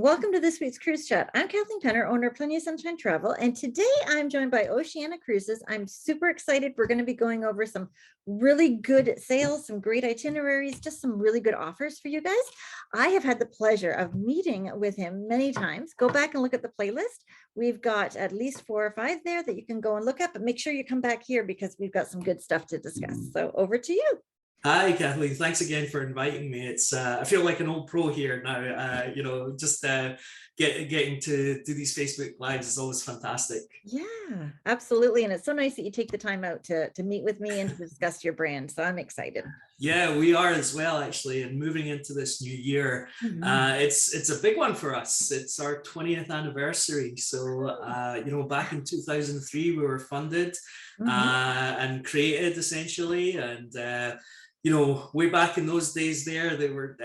Welcome to this week's Cruise Chat. I'm Kathleen Penner, owner of Plenty of Sunshine Travel, and today I'm joined by Oceania Cruises. I'm super excited. We're going to be going over some really good sales, some great itineraries, just some really good offers for you guys. I have had the pleasure of meeting with him many times. Go back and look at the playlist. We've got at least 4 or 5 there that you can go and look at, but make sure you come back here because we've got some good stuff to discuss. So over to you. Hi, Kathleen. Thanks again for inviting me. It's I feel like an old pro here now. Just getting to do these Facebook Lives is always fantastic. Yeah, absolutely. And it's so nice that you take the time out to meet with me and to discuss your brand. So I'm excited. Yeah, we are as well, actually. And moving into this new year, it's a big one for us. It's our 20th anniversary. So, back in 2003, we were funded and created essentially. And way back in those days there, they were,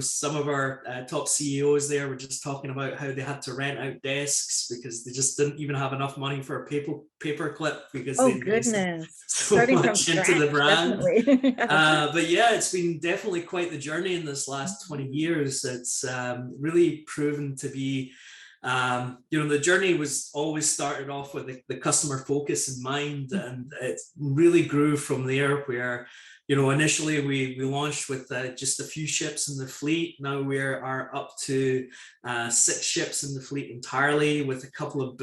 some of our top CEOs there were just talking about how they had to rent out desks because they just didn't even have enough money for a paper clip because they invested so much into the brand. But yeah, it's been definitely quite the journey in this last 20 years. It's really proven to be the journey was always started off with the customer focus in mind, and it really grew from there where initially we launched with just a few ships in the fleet. Now we are up to 6 ships in the fleet entirely, with a couple of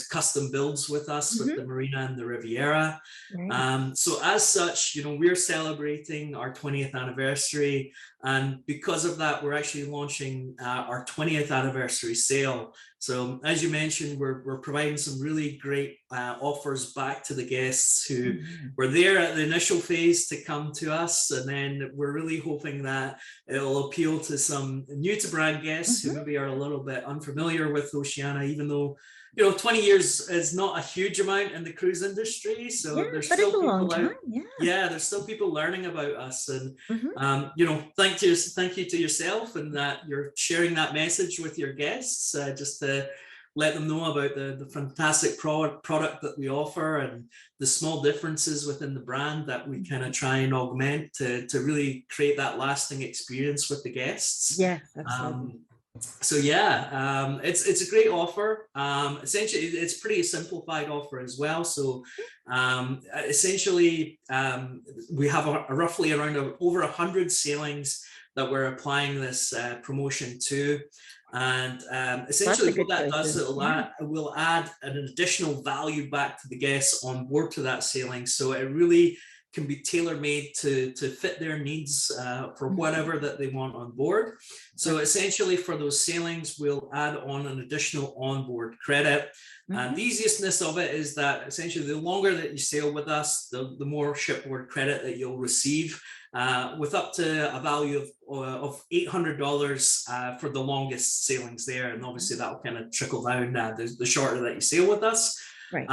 custom builds with us with the Marina and the Riviera. So as such, we're celebrating our 20th anniversary, and because of that, we're actually launching our 20th anniversary sale. So as you mentioned, we're providing some really great offers back to the guests who were there at the initial phase to come to us, and then we're really hoping that it'll appeal to some new to brand guests who maybe are a little bit unfamiliar with Oceania, even though 20 years is not a huge amount in the cruise industry. So there's still people out. There's still people learning about us, and thank you to yourself, and that you're sharing that message with your guests, just to let them know about the fantastic product that we offer and the small differences within the brand that we kind of try and augment to really create that lasting experience with the guests. Yeah, absolutely. So yeah, it's a great offer. Essentially, it's pretty simplified offer as well. So essentially, we have roughly around over 100 sailings that we're applying this promotion to. And essentially what that does, it will add an additional value back to the guests on board to that sailing. So it really can be tailor-made to fit their needs for whatever that they want on board. So essentially for those sailings, we'll add on an additional onboard credit. And the easiestness of it is that essentially the longer that you sail with us, the more shipboard credit that you'll receive, with up to a value of $800 for the longest sailings there. And obviously that will kind of trickle down the shorter that you sail with us. Right.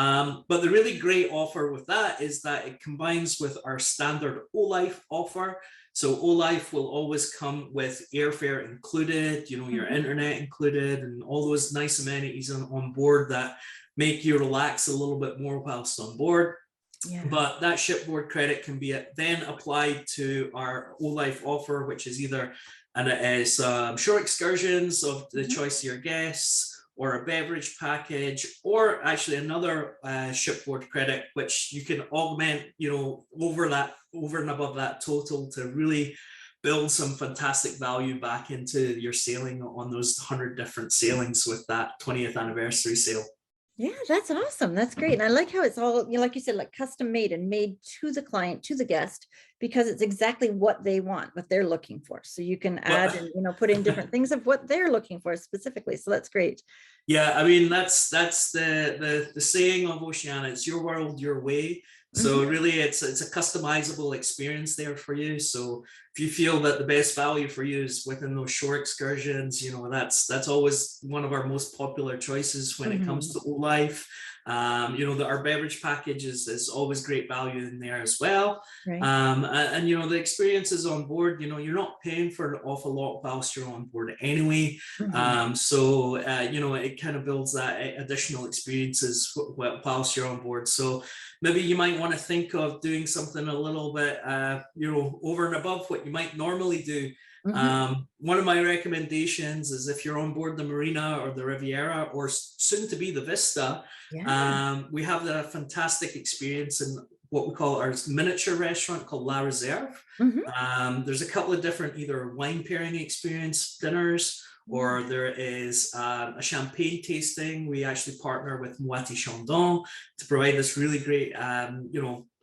But the really great offer with that is that it combines with our standard OLife offer. So OLife will always come with airfare included, your internet included, and all those nice amenities on board that make you relax a little bit more whilst on board. But that shipboard credit can be then applied to our OLife offer, which is either shore excursions of the choice of your guests, or a beverage package, or actually another shipboard credit, which you can augment, over and above that total to really build some fantastic value back into your sailing on those 100 different sailings with that 20th anniversary sale. Yeah, that's awesome. That's great. And I like how it's all, like you said, like custom made and made to the client, to the guest, because it's exactly what they want, what they're looking for. So you can add and, put in different things of what they're looking for specifically. So that's great. Yeah, I mean, that's the saying of Oceania, it's your world, your way. So really it's a customizable experience there for you. So if you feel that the best value for you is within those shore excursions, that's always one of our most popular choices when it comes to OLife. Our beverage package is always great value in there as well. Right. And the experiences on board, you're not paying for an awful lot whilst you're on board anyway. So it kind of builds that additional experiences whilst you're on board. So maybe you might want to think of doing something a little bit over and above what you might normally do One of my recommendations is if you're on board the Marina or the Riviera or soon to be the Vista, we have the fantastic experience in what we call our miniature restaurant called La Reserve. There's a couple of different either wine pairing experience dinners, or there is a champagne tasting. We actually partner with Moët Chandon to provide this really great,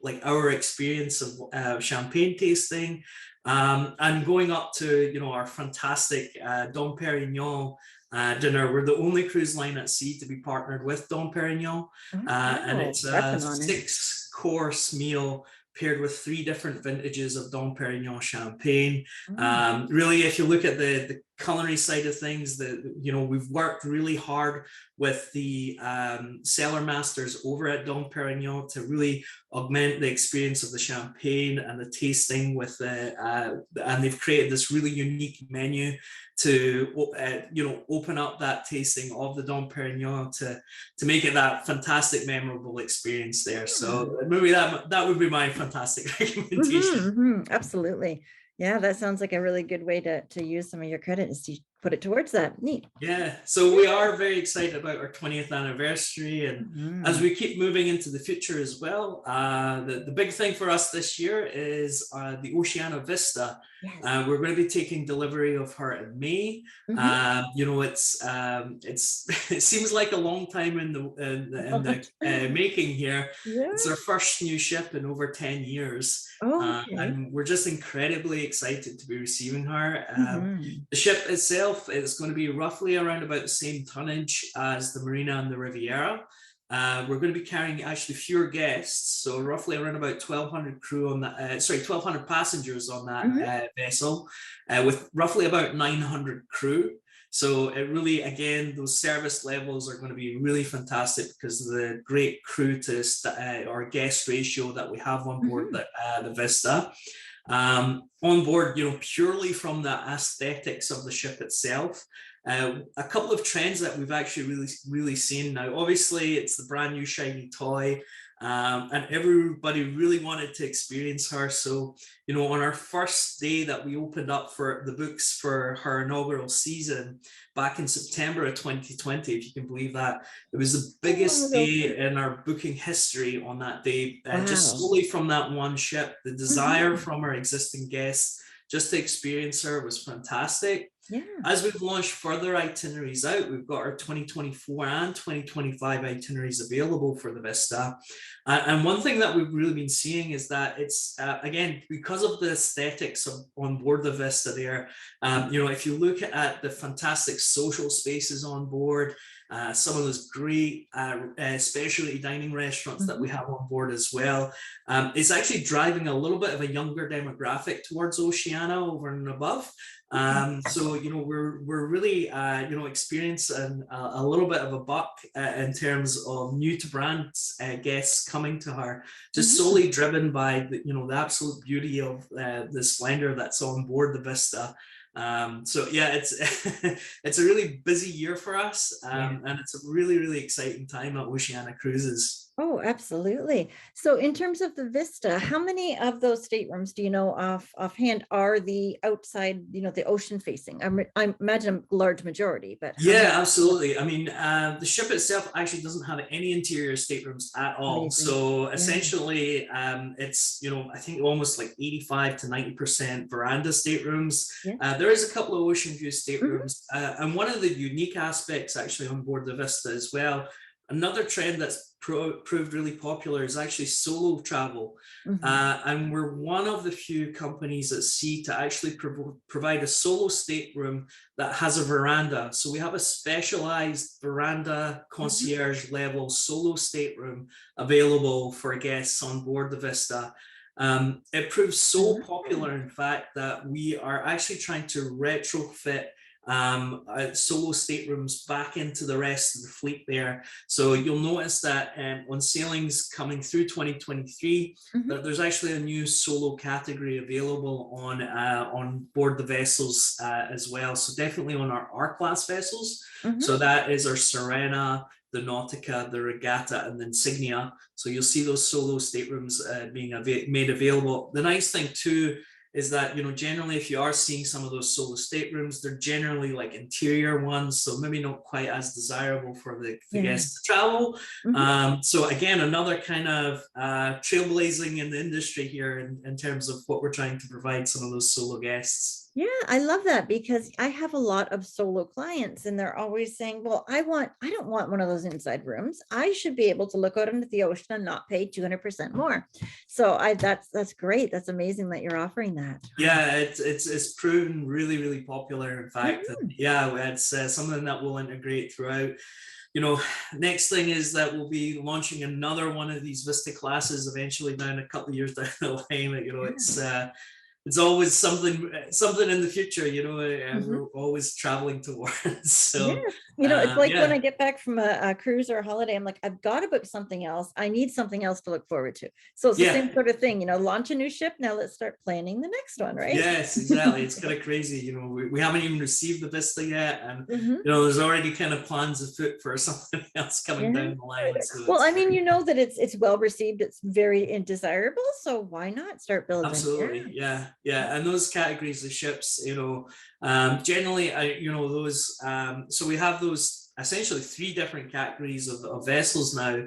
like our experience of champagne tasting. And going up to, our fantastic Dom Perignon dinner. We're the only cruise line at sea to be partnered with Dom Perignon. And it's a 6-course meal paired with 3 different vintages of Dom Perignon champagne. Really, if you look at the culinary side of things, we've worked really hard with the cellar masters over at Dom Perignon to really augment the experience of the champagne and the tasting with and they've created this really unique menu to open up that tasting of the Dom Perignon to make it that fantastic, memorable experience there. So maybe that would be my fantastic recommendation. Absolutely. Yeah, that sounds like a really good way to use some of your credit is to put it towards that. Neat. Yeah, so we are very excited about our 20th anniversary, and as we keep moving into the future as well, the big thing for us this year is the Oceania Vista. We're going to be taking delivery of her in May. It seems like a long time in the making here. It's our first new ship in over 10 years. And we're just incredibly excited to be receiving her. The ship itself is going to be roughly around about the same tonnage as the Marina and the Riviera. We're going to be carrying actually fewer guests, so roughly around about 1,200 crew on that. 1,200 passengers on that vessel, with roughly about 900 crew. So it really, again, those service levels are going to be really fantastic because of the great crew to or guest ratio that we have on board the Vista. On board, purely from the aesthetics of the ship itself. A couple of trends that we've actually really seen now. Obviously, it's the brand new shiny toy, and everybody really wanted to experience her. So, on our first day that we opened up for the books for her inaugural season back in September of 2020, if you can believe that, it was the biggest day in our booking history on that day, just solely from that one ship. The desire from our existing guests just to experience her was fantastic. As we've launched further itineraries out, we've got our 2024 and 2025 itineraries available for the Vista. And one thing that we've really been seeing is that it's, again, because of the aesthetics on board the Vista there, if you look at the fantastic social spaces on board, some of those great specialty dining restaurants that we have on board as well, it's actually driving a little bit of a younger demographic towards Oceania over and above. So, we're really, experiencing a little bit of a buck in terms of new to brand guests coming to her, just solely driven by the absolute beauty of the splendor that's on board the Vista. So yeah, it's it's a really busy year for us, and it's a really exciting time at Oceania Cruises. Oh, absolutely. So in terms of the Vista, how many of those staterooms do you know offhand are the outside, the ocean facing? I imagine a large majority, but yeah, absolutely. I mean, the ship itself actually doesn't have any interior staterooms at all. Amazing. So essentially, it's, I think almost like 85 to 90% veranda staterooms. There is a couple of ocean view staterooms, and one of the unique aspects actually on board the Vista as well, another trend that's proved really popular is actually solo travel. And we're one of the few companies at sea to actually provide a solo stateroom that has a veranda. So we have a specialized veranda concierge level solo stateroom available for guests on board the Vista. It proves so popular, in fact, that we are actually trying to retrofit solo staterooms back into the rest of the fleet there. So you'll notice that on sailings coming through 2023, that there's actually a new solo category available on board the vessels as well. So definitely on our R-class vessels. So that is our Serena, the Nautica, the Regatta, and the Insignia. So you'll see those solo staterooms being made available. The nice thing too is that, generally if you are seeing some of those solo staterooms, they're generally like interior ones, so maybe not quite as desirable for the guests to travel. So again, another kind of trailblazing in the industry here in terms of what we're trying to provide some of those solo guests. Yeah, I love that, because I have a lot of solo clients and they're always saying, well, I don't want one of those inside rooms. I should be able to look out into the ocean and not pay 200% more. So that's great. That's amazing that you're offering that. Yeah, it's proven really, really popular, in fact. And yeah, it's something that we'll integrate throughout. Next thing is that we'll be launching another one of these Vista classes eventually down a couple of years down the line. It's always something in the future, we're always traveling towards. So it's like when I get back from a cruise or a holiday, I'm like, I've got to book something else. I need something else to look forward to. So it's the same sort of thing, launch a new ship. Now let's start planning the next one, right? Yes, exactly. It's kind of crazy. We haven't even received the Vista yet. And, there's already kind of plans afoot for something else coming down the line. So well, I mean, that it's well received. It's very desirable. So why not start building? Absolutely. Yeah. And those categories of ships, generally, those, so we have those essentially 3 different categories of vessels now.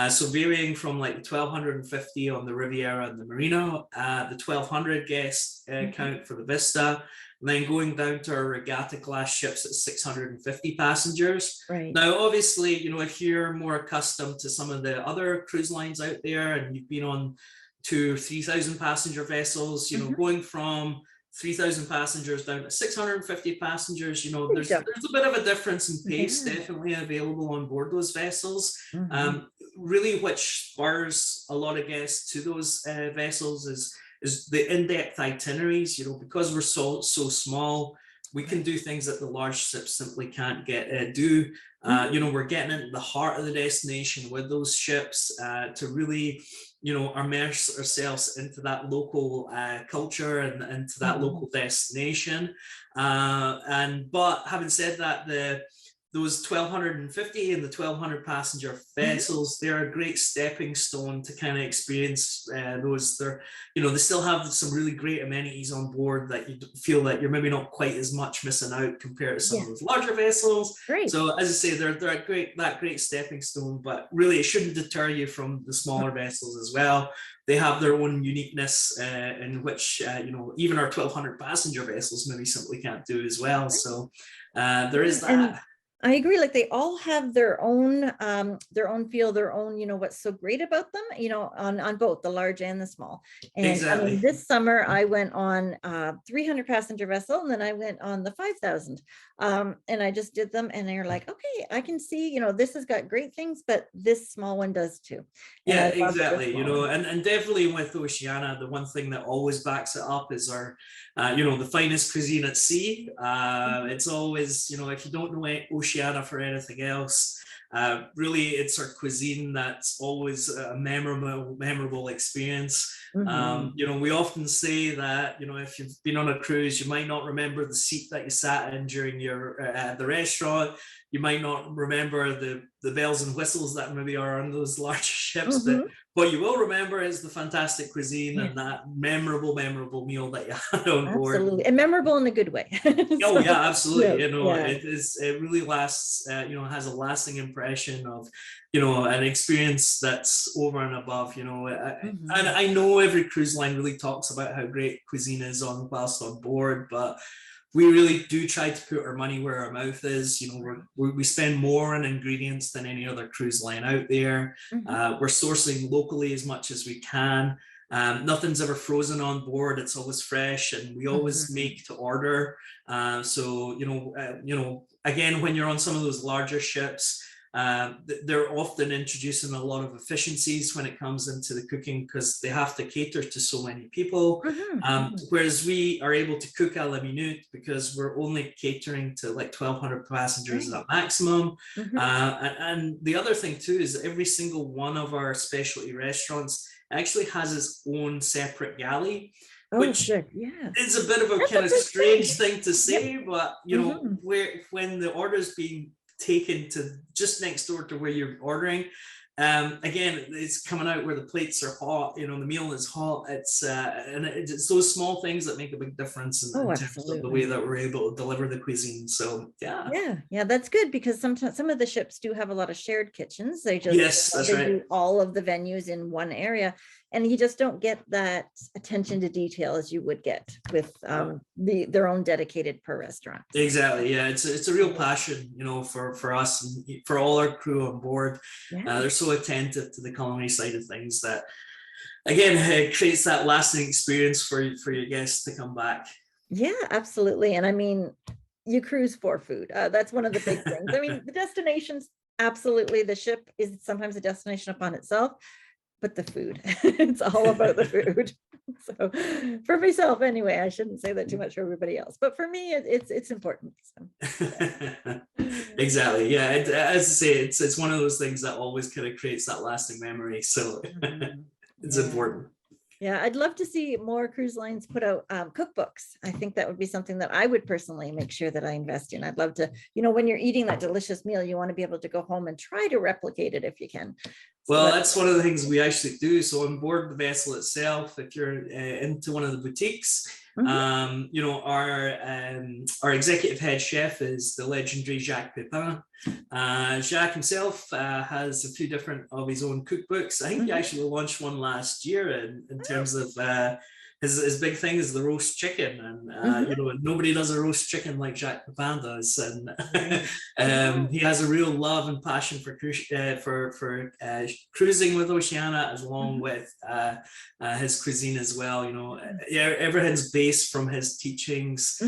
So varying from like 1,250 on the Riviera and the Marina, the 1,200 guest count for the Vista, and then going down to our regatta class ships at 650 passengers. Right. Now, obviously, if you're more accustomed to some of the other cruise lines out there and you've been on 2,000 or 3,000 passenger vessels, going from 3,000 passengers down to 650 passengers, there's a bit of a difference in pace definitely available on board those vessels. Really, which spurs a lot of guests to those vessels is the in-depth itineraries. Because we're so small, we can do things that the large ships simply can't do. We're getting into the heart of the destination with those ships to really, immerse ourselves into that local culture and into that local destination. But having said that, those 1,250 and the 1,200 passenger vessels, they're a great stepping stone to kind of experience those. They still have some really great amenities on board that you feel that you're maybe not quite as much missing out compared to some of those larger vessels. Great. So as I say, they're a great stepping stone, but really it shouldn't deter you from the smaller vessels as well. They have their own uniqueness in which, even our 1,200 passenger vessels maybe simply can't do as well. So there is that. And I agree. Like they all have their own feel, their own, what's so great about them, on both the large and the small. And exactly. I mean, this summer I went on 300 passenger vessel, and then I went on the 5,000. And I just did them, and they're like, okay, I can see, this has got great things, but this small one does too. And yeah, exactly. And definitely with Oceania, the one thing that always backs it up is our, the finest cuisine at sea. It's always, if you don't know Oceania for anything else, really it's our cuisine that's always a memorable experience. We often say that, if you've been on a cruise, you might not remember the seat that you sat in during your the restaurant. You might not remember the bells and whistles that maybe are on those large ships, but what you will remember is the fantastic cuisine and that memorable meal that you had on board. Absolutely, and memorable in a good way. Oh yeah, absolutely. It really lasts. Has a lasting impression of, an experience that's over and above. And I know every cruise line really talks about how great cuisine is whilst on board, but we really do try to put our money where our mouth is. We spend more on ingredients than any other cruise line out there. We're sourcing locally as much as we can. Nothing's ever frozen on board. It's always fresh, and we always make to order. Again, when you're on some of those larger ships, they're often introducing a lot of efficiencies when it comes into the cooking, because they have to cater to so many people. Whereas we are able to cook à la minute because we're only catering to like 1,200 passengers at maximum. And the other thing too is every single one of our specialty restaurants actually has its own separate galley. Which is a bit of a kind of strange thing to say, but when the order is being taken to just next door to where you're ordering, again, it's coming out where the plates are hot, the meal is hot. It's those small things that make a big difference in terms of the way that we're able to deliver the cuisine. So yeah, that's good, because sometimes some of the ships do have a lot of shared kitchens. They just yes, that's right. do all of the venues in one area, and you just don't get that attention to detail as you would get with their own dedicated per restaurant. Exactly. Yeah, it's a real passion, for us and for all our crew on board. They're so attentive to the culinary side of things that, again, it creates that lasting experience for your guests to come back. Yeah, absolutely. And I mean, you cruise for food. That's one of the big things. I mean, the destinations, absolutely. The ship is sometimes a destination upon itself, but the food, it's all about the food. So for myself, anyway, I shouldn't say that too much for everybody else, but for me, it's important. So, yeah. Exactly. Yeah. As I say, it's one of those things that always kind of creates that lasting memory. So it's important. Yeah, I'd love to see more cruise lines put out cookbooks. I think that would be something that I would personally make sure that I invest in. I'd love to, when you're eating that delicious meal, you want to be able to go home and try to replicate it if you can. Well, that's one of the things we actually do. So on board the vessel itself, if you're into one of the boutiques, our executive head chef is the legendary Jacques Pepin. Jacques himself has a few different of his own cookbooks. I think he actually launched one last year in terms of his big thing is the roast chicken, and nobody does a roast chicken like Jacques Pepin does, and he has a real love and passion for cruising with Oceania, as long with his cuisine as well. Everything's based from his teachings,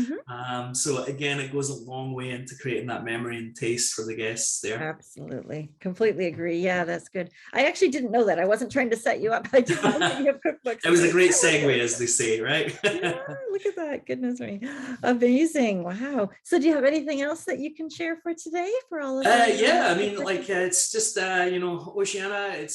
so again, it goes a long way into creating that memory and taste for the guests there. Absolutely, completely agree. Yeah, that's good. I actually didn't know that. I wasn't trying to set you up. I didn't know that you have cookbooks. It was a great segue, as they say, right? Yeah, look at that. Goodness me. Amazing. Wow. So do you have anything else that you can share for today for all of us? Yeah, I mean, it's just Oceania,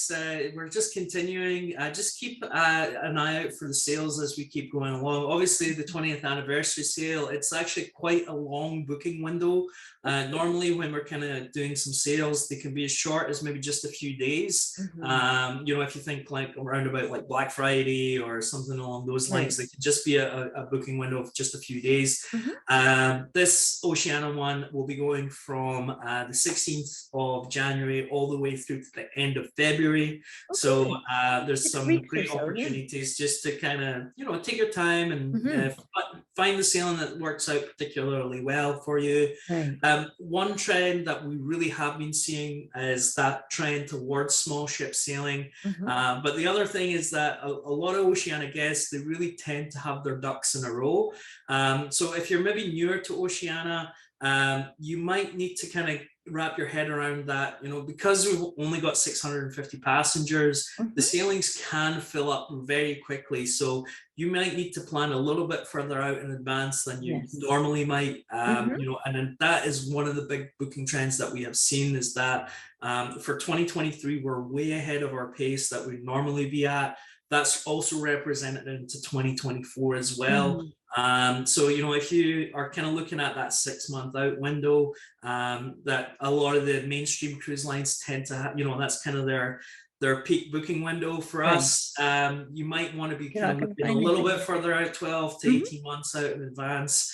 we're just continuing. Just keep an eye out for the sales as we keep going along. Obviously, the 20th anniversary sale, it's actually quite a long booking window. Normally when we're kind of doing some sales, they can be as short as maybe just a few days. If you think like around about like Black Friday or something along those lines, they could just be a booking window of just a few days. This Oceania one will be going from the 16th of January all the way through to the end of February. So there's some great opportunities just to kind of, take your time and find the sailing that works out particularly well for you. One trend that we really have been seeing is that trend towards small ship sailing. But the other thing is that a lot of Oceania guests, they really tend to have their ducks in a row. So if you're maybe newer to Oceania, you might need to kind of wrap your head around that, because we've only got 650 passengers, the sailings can fill up very quickly. So you might need to plan a little bit further out in advance than you normally might, and then that is one of the big booking trends that we have seen, is that for 2023, we're way ahead of our pace that we'd normally be at. That's also represented into 2024 as well. So, if you are kind of looking at that 6-month out window, that a lot of the mainstream cruise lines tend to have, that's kind of their peak booking window. For us, you might want to be kind of looking a little bit further out, 12 to 18 months out in advance.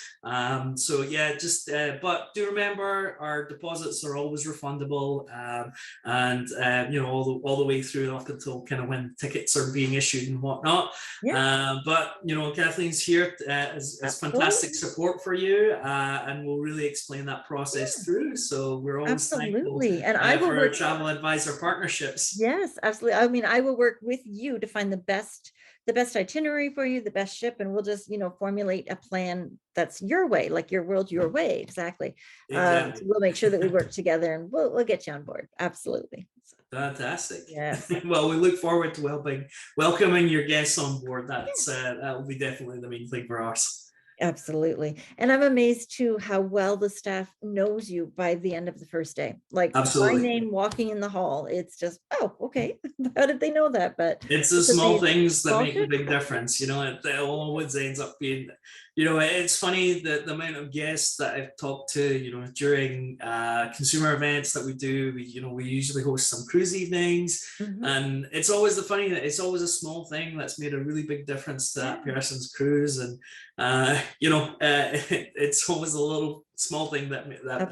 So yeah, just but do remember, our deposits are always refundable, and all the way through up until kind of when tickets are being issued and whatnot. But Kathleen's here as fantastic support for you, and we'll really explain that process through. So we're always thankful and I will for our travel advisor partnerships. Yes, absolutely. I mean, I will work with you to find the best itinerary for you, the best ship, and we'll just formulate a plan that's your way, like your world, your way. Exactly. So we'll make sure that we work together, and we'll get you on board. Absolutely. Fantastic. Yes. Well, we look forward to welcoming your guests on board. That will be definitely the main thing for us. Absolutely. And I'm amazed too how well the staff knows you by the end of the first day. Like my name walking in the hall, it's just, oh, okay. How did they know that? But it's the small things that make a big difference. It always ends up being It's funny that the amount of guests that I've talked to, during consumer events that we do, we usually host some cruise evenings, and it's always the funny that it's always a small thing that's made a really big difference to that person's cruise, and it's always a little small thing that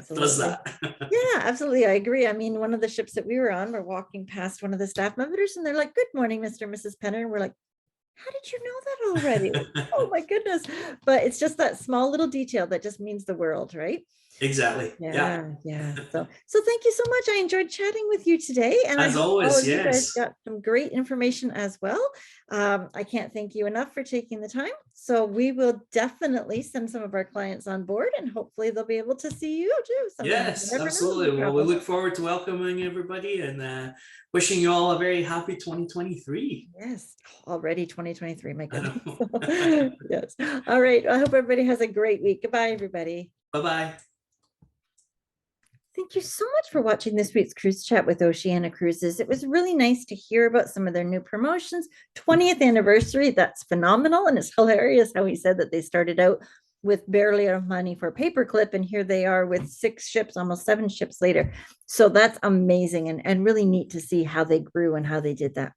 does that. Yeah, absolutely. I agree. I mean, one of the ships that we were on, we're walking past one of the staff members and they're like, "Good morning, Mr. and Mrs. Penner." And we're like, "How did you know that already?" Like, oh my goodness. But it's just that small little detail that just means the world, right? Exactly. Yeah. So thank you so much. I enjoyed chatting with you today. And as I hope always, all of you yes. guys got some great information as well. I can't thank you enough for taking the time. So we will definitely send some of our clients on board, and hopefully they'll be able to see you too. Yes, absolutely. Well, we look forward to welcoming everybody and wishing you all a very happy 2023. Yes, already 2023. My goodness. Yes. All right. I hope everybody has a great week. Goodbye, everybody. Bye-bye. Thank you so much for watching this week's cruise chat with Oceania Cruises. It was really nice to hear about some of their new promotions. 20th anniversary, that's phenomenal. And it's hilarious how he said that they started out with barely enough money for a paperclip, and here they are with 6 ships, almost 7 ships later. So that's amazing and really neat to see how they grew and how they did that.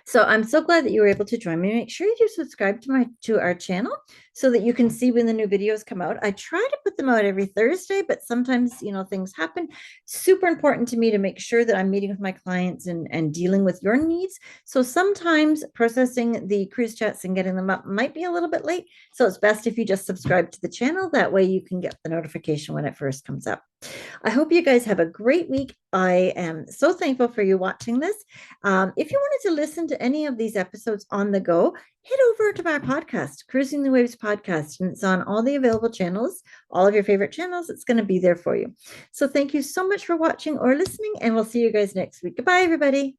So I'm so glad that you were able to join me. Make sure you do subscribe to our channel so that you can see when the new videos come out. I try to put them out every Thursday, but sometimes, things happen. Super important to me to make sure that I'm meeting with my clients and dealing with your needs. So sometimes processing the cruise chats and getting them up might be a little bit late. So it's best if you just subscribe to the channel. That way you can get the notification when it first comes up. I hope you guys have a great week. I am so thankful for you watching this. If you wanted to listen to any of these episodes on the go, head over to my podcast, Cruising the Waves podcast, and it's on all the available channels, all of your favorite channels. It's going to be there for you. So thank you so much for watching or listening, and we'll see you guys next week. Goodbye, everybody.